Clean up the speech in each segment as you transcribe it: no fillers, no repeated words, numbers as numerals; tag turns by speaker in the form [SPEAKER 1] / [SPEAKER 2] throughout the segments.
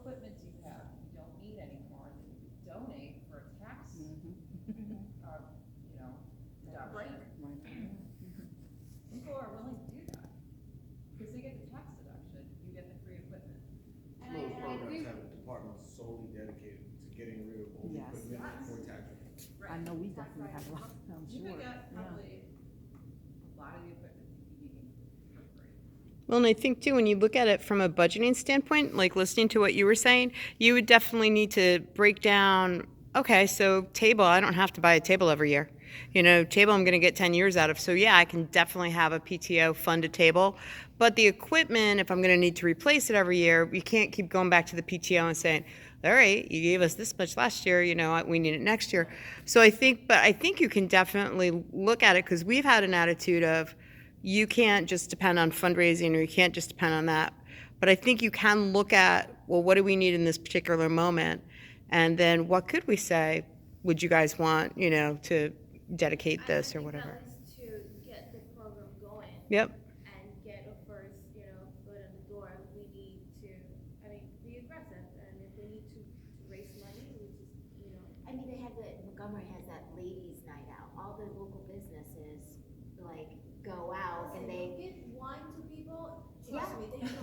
[SPEAKER 1] equipment do you have you don't need anymore that you could donate for a tax, deduction? People are willing to do that because they get the tax deduction, you get the free equipment.
[SPEAKER 2] Most programs have departments solely dedicated to getting rid of old equipment for tax returns.
[SPEAKER 1] Right.
[SPEAKER 3] I know we definitely have a lot, I'm
[SPEAKER 1] You
[SPEAKER 3] sure.
[SPEAKER 1] could get probably a lot of the equipment you need for free.
[SPEAKER 4] Well, and I think too, when you look at it from a budgeting standpoint, like listening to what you were saying, you would definitely need to break down, okay, so table, I don't have to buy a table every year. Table I'm going to get 10 years out of. So yeah, I can definitely have a PTO funded table. But the equipment, if I'm going to need to replace it every year, we can't keep going back to the PTO and saying, all right, you gave us this much last year, we need it next year. So I think you can definitely look at it because we've had an attitude of, you can't just depend on fundraising or you can't just depend on that. But I think you can look at, well, what do we need in this particular moment? And then what could we say, would you guys want, to dedicate this or whatever?
[SPEAKER 5] To get the program going.
[SPEAKER 4] Yep.
[SPEAKER 5] And get a first, foot in the door, we need to, be aggressive. And if we need to raise money, we just,
[SPEAKER 6] they have Montgomery has that ladies' night out. All the local businesses, go out and they
[SPEAKER 5] give wine to people.
[SPEAKER 6] Yeah.
[SPEAKER 5] Trust me, they know.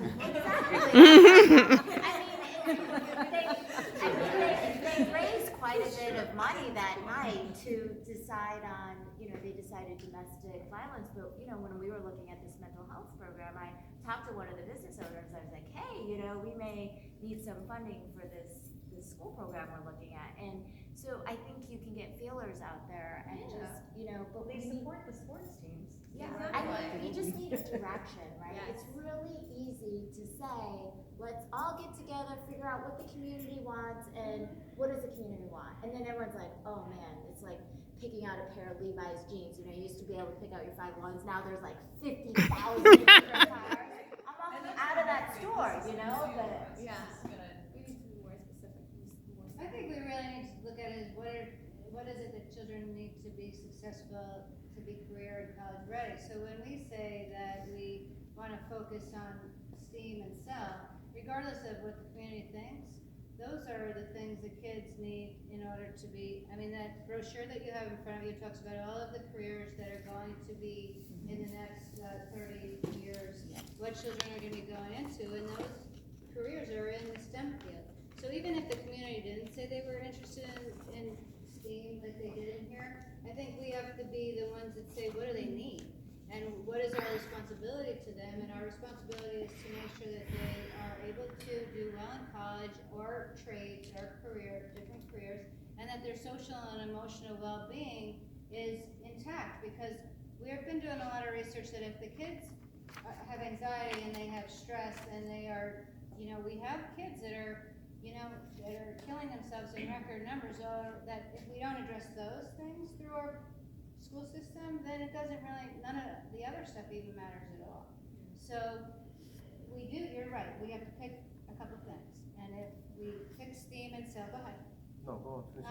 [SPEAKER 6] They raise quite a bit of money that night to decide on, they decided domestic violence. But, when we were looking at this mental health program, I talked to one of the business owners. I was like, hey, we may need some funding for this school program we're looking at. And so I think you can get feelers out there and just, but
[SPEAKER 1] They support the sports teams.
[SPEAKER 6] yeah,
[SPEAKER 5] Exactly.
[SPEAKER 6] we just need a direction, right?
[SPEAKER 5] Yes.
[SPEAKER 6] It's really easy to say, let's all get together, figure out what the community wants, and what does the community want? And then everyone's like, oh man, it's like picking out a pair of Levi's jeans. You used to be able to pick out your 501s. Now there's like 50,000 different pairs. I'm walking out of that store, but
[SPEAKER 5] Yeah. We need to be more specific.
[SPEAKER 7] I think we really need to look at it as what is it that children need to be successful, to be career and college ready. So when we say that we want to focus on STEAM and SEL, regardless of what the community thinks, those are the things the kids need in order to be, that brochure that you have in front of you talks about all of the careers that are going to be in the next 30 years, what children are going to be going into, and those careers are in the STEM field. So even if the community didn't say they were interested in STEAM like they did in here, I think we have to be the ones that say, what do they need? And what is our responsibility to them? And our responsibility is to make sure that they are able to do well in college or trades or different careers, and that their social and emotional well-being is intact. Because we have been doing a lot of research that if the kids have anxiety and they have stress and they are, we have kids that are, that are killing themselves in record numbers, that if we don't address those things through our school system, then it doesn't really, none of the other stuff even matters at all. So you're right, we have to pick a couple things. And if we pick STEAM and SEL, go ahead.
[SPEAKER 2] No, go on.